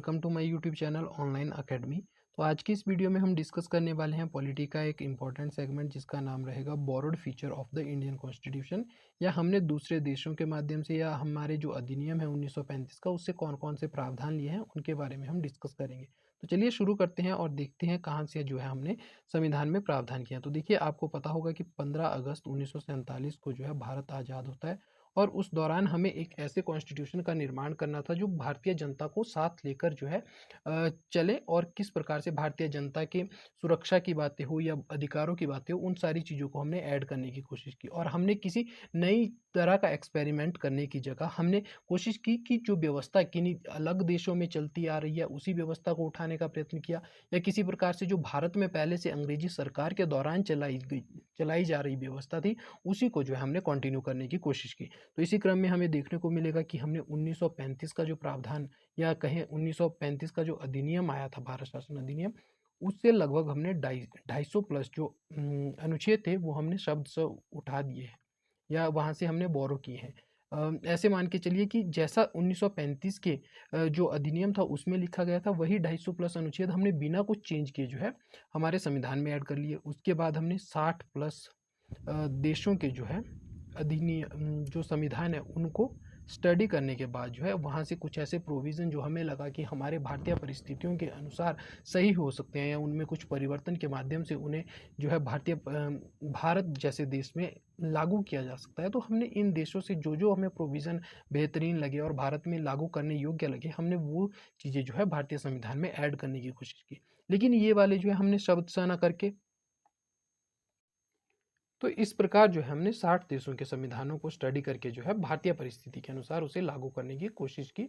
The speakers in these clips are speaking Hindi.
Welcome to my YouTube channel online academy. तो आज की इस वीडियो में हम डिस्कस करने वाले हैं पॉलिटी का एक इम्पॉर्टेंट सेगमेंट जिसका नाम रहेगा borrowed feature of the Indian constitution, या हमने दूसरे देशों के माध्यम से या हमारे जो अधिनियम है 1935 का उससे कौन कौन से प्रावधान लिए हैं उनके बारे में हम डिस्कस करेंगे। तो चलिए शुरू करते हैं और देखते हैं कहाँ से जो है हमने संविधान में प्रावधान किया। तो देखिए, आपको पता होगा कि 15 अगस्त 1947 को जो है भारत आज़ाद होता है और उस दौरान हमें एक ऐसे कॉन्स्टिट्यूशन का निर्माण करना था जो भारतीय जनता को साथ लेकर जो है चले, और किस प्रकार से भारतीय जनता के सुरक्षा की बातें हो या अधिकारों की बातें हो, उन सारी चीज़ों को हमने ऐड करने की कोशिश की। और हमने किसी नई तरह का एक्सपेरिमेंट करने की जगह हमने कोशिश की कि जो व्यवस्था किन्हीं अलग देशों में चलती आ रही है उसी व्यवस्था को उठाने का प्रयत्न किया, या किसी प्रकार से जो भारत में पहले से अंग्रेजी सरकार के दौरान चलाई जा रही व्यवस्था थी उसी को जो है हमने कंटिन्यू करने की कोशिश की। तो इसी क्रम में हमें देखने को मिलेगा कि हमने 1935 का जो प्रावधान या कहें 1935 का जो अधिनियम आया था, भारत शासन अधिनियम, उससे लगभग हमने 250 प्लस जो अनुच्छेद थे वो हमने शब्द से उठा दिए हैं या वहाँ से हमने बोरो किए हैं। ऐसे मान के चलिए कि जैसा 1935 के जो अधिनियम था उसमें लिखा गया था वही 250 प्लस अनुच्छेद हमने बिना कुछ चेंज किए जो है हमारे संविधान में ऐड कर लिए। उसके बाद हमने 60 प्लस देशों के जो है अधिनियम जो संविधान है उनको स्टडी करने के बाद जो है वहाँ से कुछ ऐसे प्रोविज़न जो हमें लगा कि हमारे भारतीय परिस्थितियों के अनुसार सही हो सकते हैं या उनमें कुछ परिवर्तन के माध्यम से उन्हें जो है भारत जैसे देश में लागू किया जा सकता है। तो हमने इन देशों से जो जो हमें प्रोविज़न बेहतरीन लगे और भारत में लागू करने योग्य लगे, हमने वो चीज़ें जो है भारतीय संविधान में ऐड करने की कोशिश की। लेकिन ये वाले जो है हमने शब्दशः ना करके, तो इस प्रकार जो है हमने 60 देशों के संविधानों को स्टडी करके जो है भारतीय परिस्थिति के अनुसार उसे लागू करने की कोशिश की,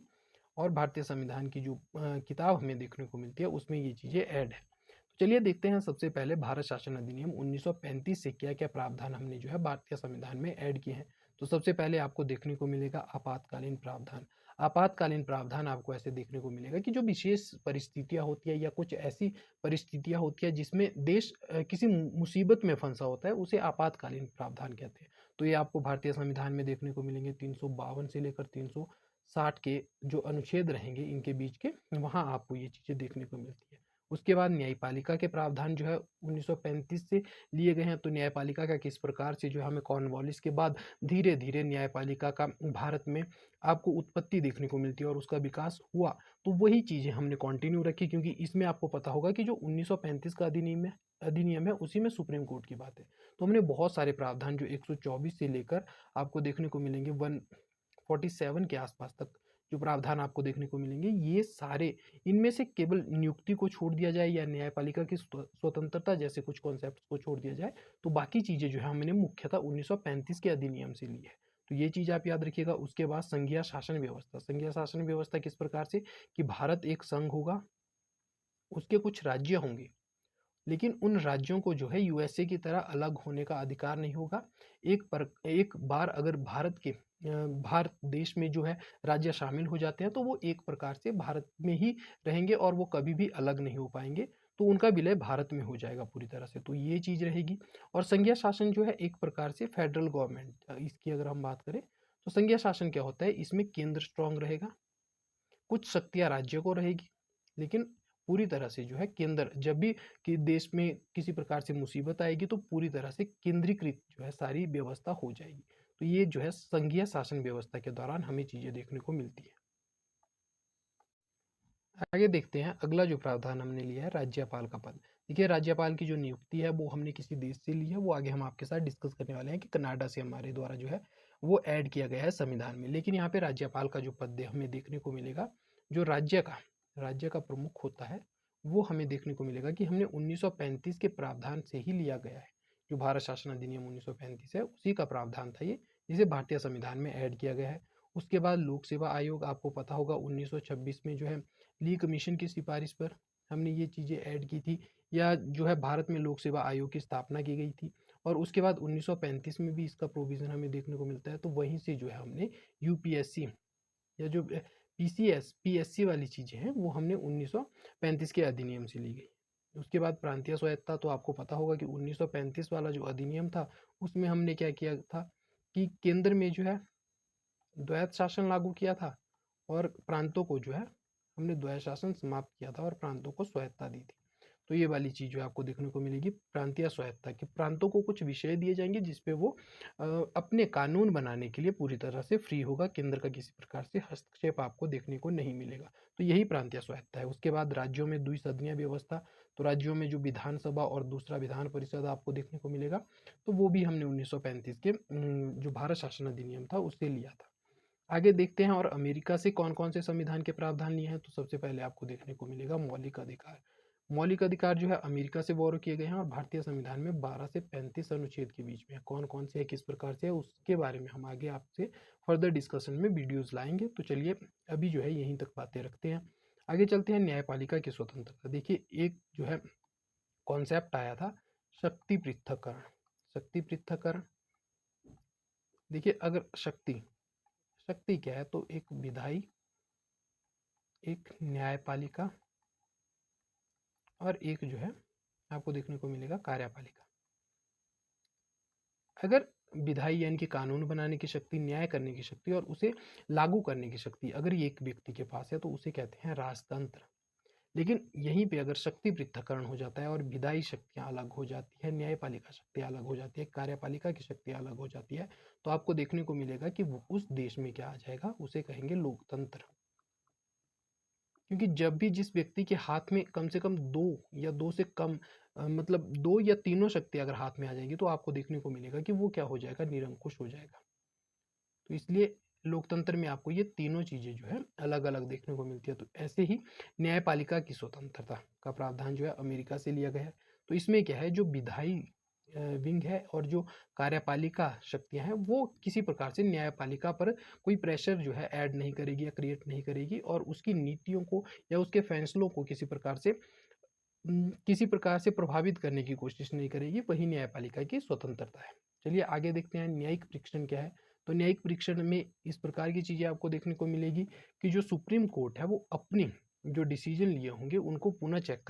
और भारतीय संविधान की जो किताब हमें देखने को मिलती है उसमें ये चीज़ें ऐड है। तो चलिए देखते हैं सबसे पहले भारत शासन अधिनियम 1935 से क्या क्या प्रावधान हमने जो है भारतीय संविधान में ऐड किए हैं। तो सबसे पहले आपको देखने को मिलेगा आपातकालीन प्रावधान। आपातकालीन प्रावधान आपको ऐसे देखने को मिलेगा कि जो विशेष परिस्थितियां होती है या कुछ ऐसी परिस्थितियां होती है जिसमें देश किसी मुसीबत में फंसा होता है उसे आपातकालीन प्रावधान कहते हैं। तो ये आपको भारतीय संविधान में देखने को मिलेंगे 352 से लेकर 360 के जो अनुच्छेद रहेंगे इनके बीच के, वहाँ आपको ये चीज़ें देखने को मिलती है। उसके बाद न्यायपालिका के प्रावधान जो है 1935 से लिए गए हैं। तो न्यायपालिका का किस प्रकार से जो है हमें कॉर्नवालिस के बाद धीरे धीरे न्यायपालिका का भारत में आपको उत्पत्ति देखने को मिलती है और उसका विकास हुआ। तो वही चीज़ें हमने कंटिन्यू रखी, क्योंकि इसमें आपको पता होगा कि जो 1935 का अधिनियम है उसी में सुप्रीम कोर्ट की बात है। तो हमने बहुत सारे प्रावधान जो 124 से लेकर आपको देखने को मिलेंगे 147 के आसपास तक जो प्रावधान आपको देखने को मिलेंगे, ये सारे, इनमें से केवल नियुक्ति को छोड़ दिया जाए या न्यायपालिका की स्वतंत्रता जैसे कुछ कॉन्सेप्ट को छोड़ दिया जाए, तो बाकी चीज़ें जो है हमने मुख्यतः 1935 के अधिनियम से ली है। तो ये चीज़ आप याद रखिएगा। उसके बाद संघीय शासन व्यवस्था। संघीय शासन व्यवस्था किस प्रकार से कि भारत एक संघ होगा, उसके कुछ राज्य होंगे, लेकिन उन राज्यों को जो है यूएसए की तरह अलग होने का अधिकार नहीं होगा। एक बार अगर भारत देश में जो है राज्य शामिल हो जाते हैं तो वो एक प्रकार से भारत में ही रहेंगे और वो कभी भी अलग नहीं हो पाएंगे। तो उनका विलय भारत में हो जाएगा पूरी तरह से। तो ये चीज़ रहेगी। और संघीय शासन जो है एक प्रकार से फेडरल गवर्नमेंट, इसकी अगर हम बात करें तो संघीय शासन क्या होता है, इसमें केंद्र स्ट्रांग रहेगा, कुछ शक्तियां राज्यों को रहेगी, लेकिन पूरी तरह से जो है केंद्र, जब भी कि देश में किसी प्रकार से मुसीबत आएगी तो पूरी तरह से केंद्रीकृत जो है सारी व्यवस्था हो जाएगी। तो ये जो है संघीय शासन व्यवस्था के दौरान हमें चीजें देखने को मिलती है। आगे देखते हैं अगला जो प्रावधान हमने लिया है राज्यपाल का पद। देखिए, राज्यपाल की जो नियुक्ति है वो हमने किसी देश से ली है, वो आगे हम आपके साथ डिस्कस करने वाले हैं कि कनाडा से हमारे द्वारा जो है वो ऐड किया गया है संविधान में। लेकिन यहाँ पे राज्यपाल का जो पद हमें देखने को मिलेगा, जो राज्य का प्रमुख होता है, वो हमें देखने को मिलेगा कि हमने 1935 के प्रावधान से ही लिया गया है। जो भारत शासन अधिनियम 1935 है उसी का प्रावधान था ये, जिसे भारतीय संविधान में ऐड किया गया है। उसके बाद लोक सेवा आयोग, आपको पता होगा 1926 में जो है ली कमीशन की सिफारिश पर हमने ये चीज़ें ऐड की थी, या जो है भारत में लोक सेवा आयोग की स्थापना की गई थी। और उसके बाद 1935 में भी इसका प्रोविज़न हमें देखने को मिलता है। तो वहीं से जो है हमने यूपीएससी या जो पीएससी वाली चीज़ें हैं वो हमने 1935 के अधिनियम से ली गई। उसके बाद प्रांतीय स्वायत्ता, तो आपको पता होगा कि 1935 वाला जो अधिनियम था उसमें हमने क्या किया था कि केंद्र में जो है द्वैत शासन लागू किया था और प्रांतों को जो है हमने द्वैध शासन समाप्त किया था और प्रांतों को स्वायत्ता दी थी। तो ये वाली चीज़ जो है आपको देखने को मिलेगी प्रांतीय स्वायत्ता की। प्रांतों को कुछ विषय दिए जाएंगे जिसपे वो अपने कानून बनाने के लिए पूरी तरह से फ्री होगा, केंद्र का किसी प्रकार से हस्तक्षेप आपको देखने को नहीं मिलेगा। तो यही प्रांतीय स्वायत्ता है। उसके बाद राज्यों में द्विसदनीय व्यवस्था, तो राज्यों में जो विधानसभा और दूसरा विधान परिषद आपको देखने को मिलेगा, तो वो भी हमने 1935 के जो भारत शासन अधिनियम था उससे लिया था। आगे देखते हैं और अमेरिका से कौन कौन से संविधान के प्रावधान लिए हैं। तो सबसे पहले आपको देखने को मिलेगा मौलिक अधिकार। मौलिक अधिकार जो है अमेरिका से बोरो किए गए हैं और भारतीय संविधान में 12 से 35 अनुच्छेद के बीच में है। कौन कौन से है, किस प्रकार से है, उसके बारे में हम आगे आपसे फर्दर डिस्कशन में वीडियोस लाएंगे। तो चलिए अभी जो है यहीं तक बातें रखते हैं। आगे चलते हैं न्यायपालिका की स्वतंत्रता। देखिए एक जो है कॉन्सेप्ट आया था शक्ति पृथक्करण। शक्ति पृथक्करण, देखिए अगर शक्ति शक्ति क्या है, तो एक विधायी, एक न्यायपालिका और एक जो है आपको देखने को मिलेगा कार्यपालिका। अगर विधायी यानी कि कानून बनाने की शक्ति, न्याय करने की शक्ति और उसे लागू करने की शक्ति अगर ये एक व्यक्ति के पास है तो उसे कहते हैं राजतंत्र। लेकिन यहीं पे अगर शक्ति पृथक्करण हो जाता है और विधायी शक्तियां अलग हो जाती है, न्यायपालिका शक्ति अलग हो जाती है, कार्यपालिका की शक्ति अलग हो जाती है, तो आपको देखने को मिलेगा कि वो उस देश में क्या आ जाएगा, उसे कहेंगे लोकतंत्र। क्योंकि जब भी जिस व्यक्ति के हाथ में कम से कम दो या दो से कम मतलब दो या तीनों शक्ति अगर हाथ में आ जाएगी तो आपको देखने को मिलेगा कि वो क्या हो जाएगा, निरंकुश हो जाएगा। तो इसलिए लोकतंत्र में आपको ये तीनों चीजें जो है अलग अलग देखने को मिलती है। तो ऐसे ही न्यायपालिका की स्वतंत्रता का प्रावधान जो है अमेरिका से लिया गया है। तो इसमें क्या है, जो विधायी विंग है और जो कार्यपालिका शक्तियां हैं वो किसी प्रकार से न्यायपालिका पर कोई प्रेशर जो है ऐड नहीं करेगी या क्रिएट नहीं करेगी और उसकी नीतियों को या उसके फैसलों को किसी प्रकार से प्रभावित करने की कोशिश नहीं करेगी। वही न्यायपालिका की स्वतंत्रता है। चलिए आगे देखते हैं न्यायिक परीक्षण क्या है। तो न्यायिक परीक्षण में इस प्रकार की चीजें आपको देखने को मिलेगी कि जो सुप्रीम कोर्ट है वो अपनी जो डिसीजन लिए होंगे उनको पुनः चेक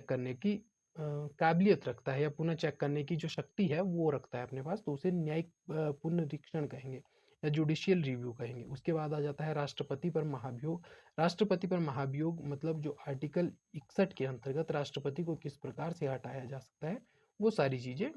करने की काबिलियत रखता है या पुनः चेक करने की जो शक्ति है वो रखता है अपने पास। तो उसे न्यायिक पुनरीक्षण कहेंगे या जुडिशियल रिव्यू कहेंगे। उसके बाद आ जाता है राष्ट्रपति पर महाभियोग। राष्ट्रपति पर महाभियोग मतलब जो आर्टिकल 61 के अंतर्गत राष्ट्रपति को किस प्रकार से हटाया जा सकता है, वो सारी चीजें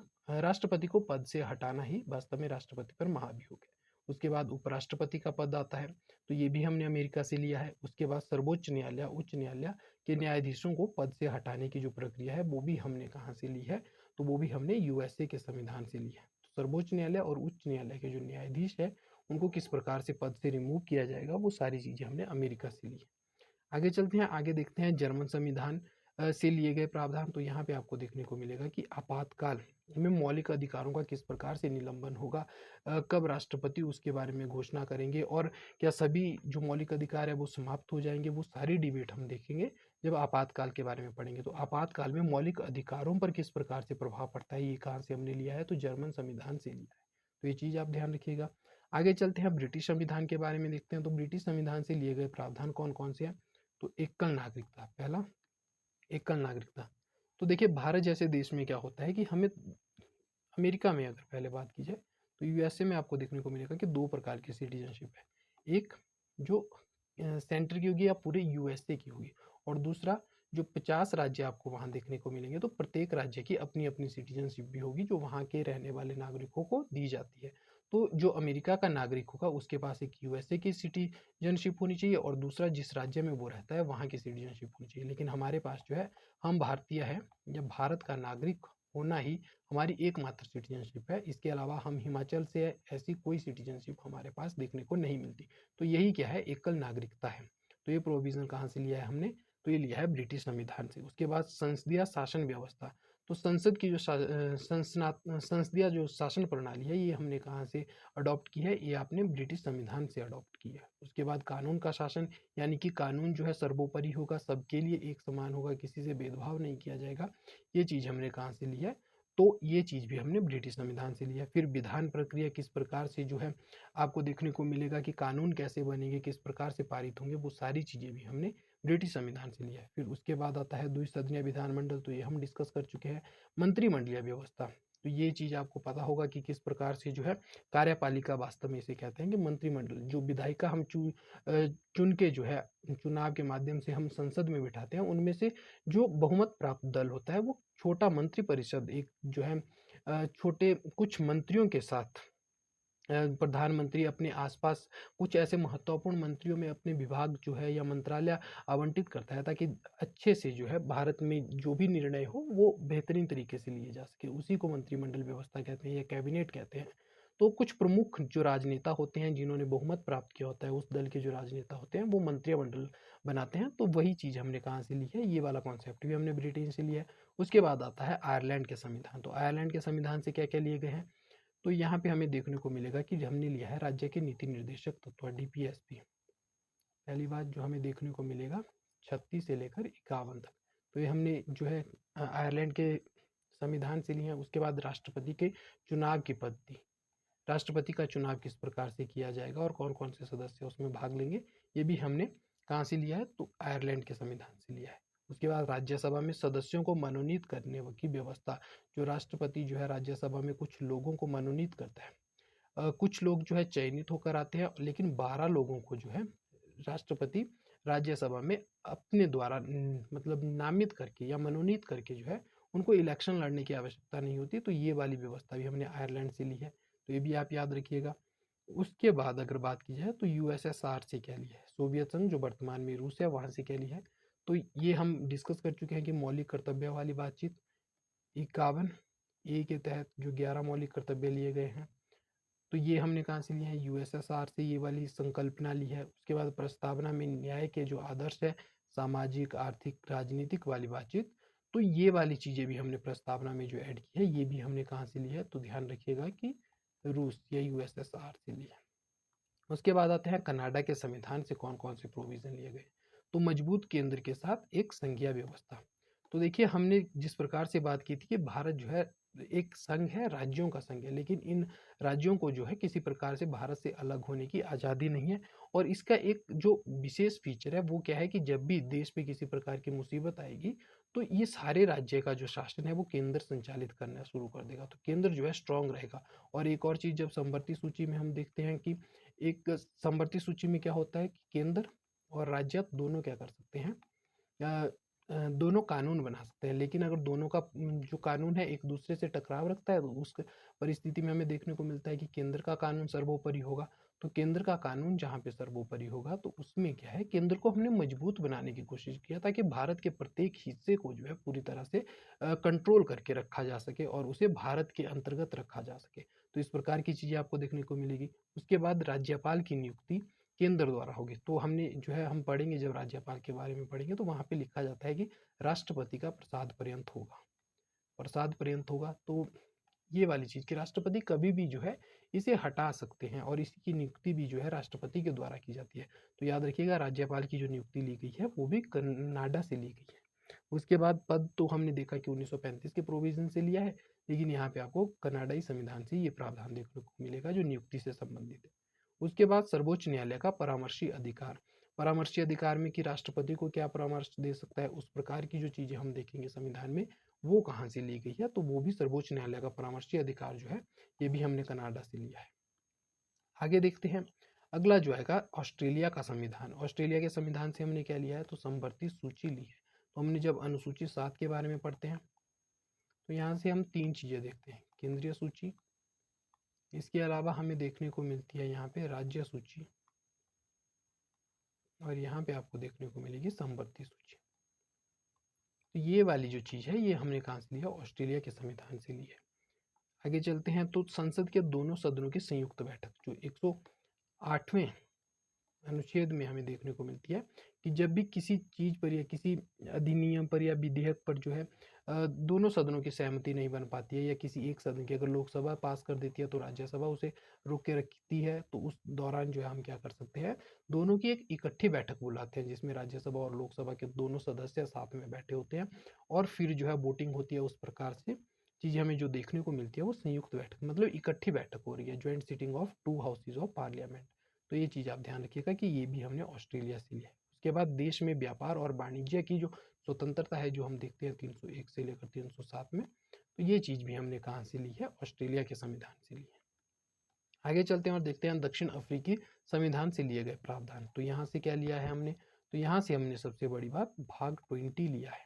राष्ट्रपति को पद से हटाना ही वास्तव में राष्ट्रपति पर महाभियोग है। उसके बाद उपराष्ट्रपति का पद आता है, तो ये भी हमने अमेरिका से लिया है। उसके बाद सर्वोच्च न्यायालय, उच्च न्यायालय के न्यायाधीशों को पद से हटाने की जो प्रक्रिया है वो भी हमने कहाँ से ली है, तो वो भी हमने यूएसए के संविधान से ली है। तो सर्वोच्च न्यायालय और उच्च न्यायालय के जो न्यायाधीश है उनको किस प्रकार से पद से रिमूव किया जाएगा, वो सारी चीजें हमने अमेरिका से ली है। आगे चलते हैं, आगे देखते हैं जर्मन संविधान से लिए गए प्रावधान। तो यहाँ पे आपको देखने को मिलेगा कि आपातकाल में मौलिक अधिकारों का किस प्रकार से निलंबन होगा, कब राष्ट्रपति उसके बारे में घोषणा करेंगे और क्या सभी जो मौलिक अधिकार है वो समाप्त हो जाएंगे, वो सारी डिबेट हम देखेंगे जब आपातकाल के बारे में पढ़ेंगे। तो आपातकाल में मौलिक अधिकारों पर किस प्रकार से प्रभाव पड़ता है, ये कहाँ से हमने लिया है, तो जर्मन संविधान से लिया है। तो ये चीज आप ध्यान रखिएगा। आगे चलते हैं ब्रिटिश संविधान के बारे में देखते हैं। तो ब्रिटिश संविधान से लिए गए प्रावधान कौन कौन से हैं। तो एकल नागरिकता, पहला एकल नागरिकता। तो देखिए भारत जैसे देश में क्या होता है कि हमें, अमेरिका में अगर पहले बात की जाए तो यूएसए में आपको देखने को मिलेगा कि दो प्रकार की सिटीजनशिप है। एक जो सेंटर की होगी या पूरे यूएसए की होगी, और दूसरा जो 50 राज्य आपको वहां देखने को मिलेंगे, तो प्रत्येक राज्य की अपनी अपनी सिटीजनशिप भी होगी जो वहां के रहने वाले नागरिकों को दी जाती है। तो जो अमेरिका का नागरिक होगा उसके पास एक यूएसए की सिटीजनशिप होनी चाहिए और दूसरा जिस राज्य में वो रहता है वहाँ की सिटीजनशिप होनी चाहिए। लेकिन हमारे पास जो है, हम भारतीय हैं या भारत का नागरिक होना ही हमारी एकमात्र सिटीजनशिप है। इसके अलावा हम हिमाचल से है, ऐसी कोई सिटीजनशिप हमारे पास देखने को नहीं मिलती। तो यही क्या है, एकल नागरिकता है। तो ये प्रोविजन कहाँ से लिया है हमने, तो ये लिया है ब्रिटिश संविधान से। उसके बाद संसदीय शासन व्यवस्था। तो संसद की जो संसदीय जो शासन प्रणाली है ये हमने कहाँ से अडॉप्ट की है, ये आपने ब्रिटिश संविधान से अडॉप्ट की है। उसके बाद कानून का शासन, यानी कि कानून जो है सर्वोपरि होगा, सबके लिए एक समान होगा, किसी से भेदभाव नहीं किया जाएगा। ये चीज हमने कहाँ से ली है, तो ये चीज भी हमने ब्रिटिश संविधान से लिया है। फिर विधान प्रक्रिया किस प्रकार से जो है आपको देखने को मिलेगा कि कानून कैसे बनेंगे, किस प्रकार से पारित होंगे, वो सारी चीजें भी हमने ब्रिटिश संविधान से लिया है। फिर उसके बाद आता है द्विसदनीय विधानमंडल, तो ये हम डिस्कस कर चुके हैं। मंत्रिमंडलीय व्यवस्था, तो ये चीज़ आपको पता होगा कि किस प्रकार से जो है कार्यपालिका वास्तव में इसे कहते हैं कि मंत्रिमंडल जो विधायिका हम चुन के जो है चुनाव के माध्यम से हम संसद में बिठाते हैं, उनमें से जो बहुमत प्राप्त दल होता है वो छोटा मंत्रिपरिषद एक जो है छोटे कुछ मंत्रियों के साथ प्रधानमंत्री अपने आसपास कुछ ऐसे महत्वपूर्ण मंत्रियों में अपने विभाग जो है या मंत्रालय आवंटित करता है, ताकि अच्छे से जो है भारत में जो भी निर्णय हो वो बेहतरीन तरीके से लिए जा सके। उसी को मंत्रिमंडल व्यवस्था कहते हैं या कैबिनेट कहते हैं। तो कुछ प्रमुख जो राजनेता होते हैं जिन्होंने बहुमत प्राप्त किया होता है, उस दल के जो राजनेता होते हैं वो मंत्रिमंडल बनाते हैं। तो वही चीज़ हमने कहाँ से ली है, ये वाला कॉन्सेप्ट भी हमने ब्रिटेन से लिया है। उसके बाद आता है आयरलैंड के संविधान। तो आयरलैंड के संविधान से क्या क्या लिए गए हैं, तो यहाँ पे हमें देखने को मिलेगा कि हमने लिया है राज्य के नीति निर्देशक तत्व डीपीएसपी। पहली बात जो हमें देखने को मिलेगा 36 से लेकर 51 तक। तो ये हमने जो है आयरलैंड के संविधान से लिए हैं। उसके बाद राष्ट्रपति के चुनाव की पद्धति, राष्ट्रपति का चुनाव किस प्रकार से किया जाएगा और कौन कौन से सदस्य उसमें भाग लेंगे, ये भी हमने कहाँ से लिया है, तो आयरलैंड के संविधान से लिया है। उसके बाद राज्यसभा में सदस्यों को मनोनीत करने की व्यवस्था, जो राष्ट्रपति जो है राज्यसभा में कुछ लोगों को मनोनीत करता है। कुछ लोग जो है चयनित होकर आते हैं, लेकिन 12 लोगों को जो है राष्ट्रपति राज्यसभा में अपने द्वारा मतलब नामित करके या मनोनीत करके जो है उनको इलेक्शन लड़ने की आवश्यकता नहीं होती। तो ये वाली व्यवस्था भी हमने आयरलैंड से ली है, तो ये भी आप याद रखिएगा। उसके बाद अगर बात की जाए तो यूएसएसआर से क्या लिया है, सोवियत संघ जो वर्तमान में रूस है वहाँ से क्या लिया है। तो ये हम डिस्कस कर चुके हैं कि मौलिक कर्तव्य वाली बातचीत 51 ए के तहत जो 11 मौलिक कर्तव्य लिए गए हैं, तो ये हमने कहाँ से लिया है, यूएसएसआर से ये वाली संकल्पना ली है। उसके बाद प्रस्तावना में न्याय के जो आदर्श है, सामाजिक आर्थिक राजनीतिक वाली बातचीत, तो ये वाली चीज़ें भी हमने प्रस्तावना में जो ऐड की है, ये भी हमने कहाँ से लिया है, तो ध्यान रखिएगा कि रूस या यूएसएसआर से लिया है। उसके बाद आते हैं कनाडा के संविधान से कौन कौन से प्रोविजन लिए गए। तो मजबूत केंद्र के साथ एक संघीय व्यवस्था। तो देखिए हमने जिस प्रकार से बात की थी कि भारत जो है एक संघ है, राज्यों का संघ है, लेकिन इन राज्यों को जो है किसी प्रकार से भारत से अलग होने की आज़ादी नहीं है। और इसका एक जो विशेष फीचर है वो क्या है कि जब भी देश पे किसी प्रकार की मुसीबत आएगी, तो ये सारे राज्य का जो शासन है वो केंद्र संचालित करना शुरू कर देगा। तो केंद्र जो है स्ट्रांग रहेगा। और एक और चीज़, जब समवर्ती सूची में हम देखते हैं कि एक समवर्ती सूची में क्या होता है कि केंद्र और राज्य दोनों क्या कर सकते हैं, अ, दोनों कानून बना सकते हैं। लेकिन अगर दोनों का जो कानून है एक दूसरे से टकराव रखता है, तो उस परिस्थिति में हमें देखने को मिलता है कि केंद्र का कानून सर्वोपरि होगा। तो केंद्र का कानून जहाँ पे सर्वोपरि होगा, तो उसमें क्या है, केंद्र को हमने मजबूत बनाने की कोशिश किया ताकि भारत के प्रत्येक हिस्से को जो है पूरी तरह से कंट्रोल करके रखा जा सके और उसे भारत के अंतर्गत रखा जा सके। तो इस प्रकार की चीज़ें आपको देखने को मिलेगी। उसके बाद राज्यपाल की नियुक्ति केंद्र द्वारा होगी। तो हमने जो है हम पढ़ेंगे, जब राज्यपाल के बारे में पढ़ेंगे तो वहाँ पे लिखा जाता है कि राष्ट्रपति का प्रसाद पर्यंत होगा, प्रसाद पर्यंत होगा। तो ये वाली चीज़ कि राष्ट्रपति कभी भी जो है इसे हटा सकते हैं और इसकी नियुक्ति भी जो है राष्ट्रपति के द्वारा की जाती है। तो याद रखिएगा राज्यपाल की जो नियुक्ति ली गई है वो भी कनाडा से ली गई है। उसके बाद पद तो हमने देखा कि 1935 के प्रोविजन से लिया है, लेकिन यहाँ पे आपको कनाडाई संविधान से ये प्रावधान देखने को मिलेगा जो नियुक्ति से संबंधित है। उसके बाद सर्वोच्च न्यायालय का परामर्शी अधिकार। परामर्शी अधिकार में कि राष्ट्रपति को क्या परामर्श दे सकता है, उस प्रकार की जो चीज़ें हम देखेंगे संविधान में, वो कहाँ से ली गई है, तो वो भी सर्वोच्च न्यायालय का परामर्शी अधिकार जो है ये भी हमने कनाडा से लिया है। आगे देखते हैं, अगला जो आएगा ऑस्ट्रेलिया का संविधान। ऑस्ट्रेलिया के संविधान से हमने क्या लिया है, तो समवर्ती सूची ली है। तो हमने जब अनुसूची 7 के बारे में पढ़ते हैं, तो यहाँ से हम 3 चीज़ें देखते हैं, केंद्रीय सूची, इसके अलावा हमें देखने को मिलती है यहाँ पे राज्य सूची, और यहाँ पे आपको देखने को मिलेगी समवर्ती सूची। तो ये वाली जो चीज़ है ये हमने कहाँ से लिया, ऑस्ट्रेलिया के संविधान से ली है। आगे चलते हैं, तो संसद के दोनों सदनों की संयुक्त बैठक जो 108वें अनुच्छेद में हमें देखने को मिलती है कि जब भी किसी चीज़ पर या किसी अधिनियम पर या विधेयक पर जो है दोनों सदनों की सहमति नहीं बन पाती है, या किसी एक सदन की, अगर लोकसभा पास कर देती है तो राज्यसभा उसे रोक के रखती है, तो उस दौरान जो है हम क्या कर सकते हैं, दोनों की एक इकट्ठी बैठक बुलाते हैं जिसमें राज्यसभा और लोकसभा के दोनों सदस्य साथ में बैठे होते हैं, और फिर जो है वोटिंग होती है। उस प्रकार से चीज़ हमें जो देखने को मिलती है वो संयुक्त बैठक, मतलब इकट्ठी बैठक हो रही है, joint sitting of to houses of parliament. तो ये चीज़ आप ध्यान रखिएगा कि ये भी हमने ऑस्ट्रेलिया से लिया है। उसके बाद देश में व्यापार और वाणिज्य की जो स्वतंत्रता है, जो हम देखते हैं 301 से लेकर 307 में, तो ये चीज़ भी हमने कहाँ से ली है, ऑस्ट्रेलिया के संविधान से ली है। आगे चलते हैं और देखते हैं दक्षिण अफ्रीकी संविधान से लिए गए प्रावधान। तो यहाँ से क्या लिया है हमने, तो यहाँ से हमने सबसे बड़ी बात भाग 20 लिया है।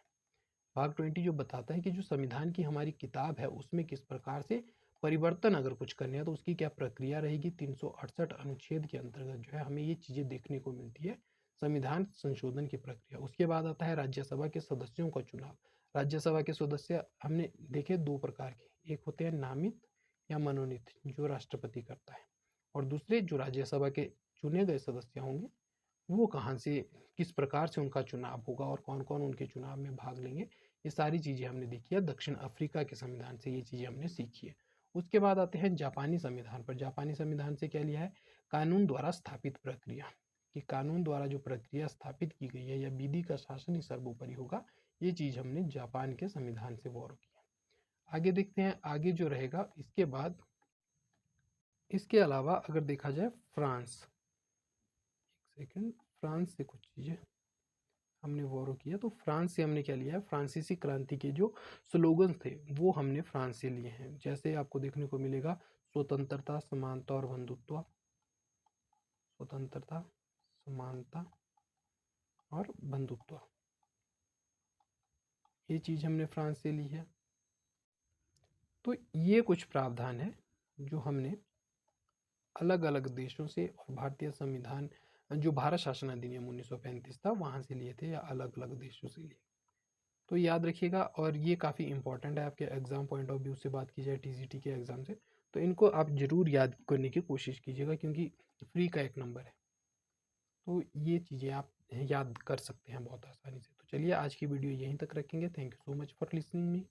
भाग 20 जो बताता है कि जो संविधान की हमारी किताब है उसमें किस प्रकार से परिवर्तन अगर कुछ करने हैं तो उसकी क्या प्रक्रिया रहेगी। 368 अनुच्छेद के अंतर्गत जो है हमें ये चीज़ें देखने को मिलती है, संविधान संशोधन की प्रक्रिया। उसके बाद आता है राज्यसभा के सदस्यों का चुनाव। राज्यसभा के सदस्य हमने देखे दो प्रकार के, एक होते हैं नामित या मनोनीत जो राष्ट्रपति करता है, और दूसरे जो राज्यसभा के चुने गए सदस्य होंगे वो कहाँ से, किस प्रकार से उनका चुनाव होगा और कौन कौन उनके चुनाव में भाग लेंगे। ये सारी चीज़ें हमने देखी है दक्षिण अफ्रीका के संविधान से, ये चीज़ें हमने सीखी है। उसके बाद आते हैं जापानी संविधान पर। जापानी संविधान से क्या लिया है, कानून द्वारा स्थापित प्रक्रिया, कि कानून द्वारा जो प्रक्रिया स्थापित की गई है या विधि का शासन ही सर्वोपरि होगा, ये चीज़ हमने जापान के संविधान से गौरव किया। आगे देखते हैं आगे जो रहेगा इसके बाद। इसके अलावा अगर देखा जाए फ्रांस, एक सेकेंड, फ्रांस से कुछ चीज़ें हमने गौरव किया। तो फ्रांस से हमने क्या लिया है, फ्रांसीसी क्रांति के जो स्लोगन थे वो हमने फ्रांस से लिए हैं। जैसे आपको देखने को मिलेगा स्वतंत्रता, समानता और बंधुत्व, स्वतंत्रता, समानता और बंधुत्व, ये चीज़ हमने फ्रांस से ली है। तो ये कुछ प्रावधान है जो हमने अलग अलग देशों से और भारतीय संविधान जो भारत शासन अधिनियम 1935 था वहाँ से लिए थे या अलग अलग देशों से लिए। तो याद रखिएगा, और ये काफ़ी इंपॉर्टेंट है आपके एग्जाम पॉइंट ऑफ व्यू से बात की जाए टीजीटी के एग्जाम से, तो इनको आप जरूर याद करने की कोशिश कीजिएगा क्योंकि फ्री का एक नंबर है। तो ये चीज़ें आप याद कर सकते हैं बहुत आसानी से। तो चलिए आज की वीडियो यहीं तक रखेंगे। Thank you so much for listening me.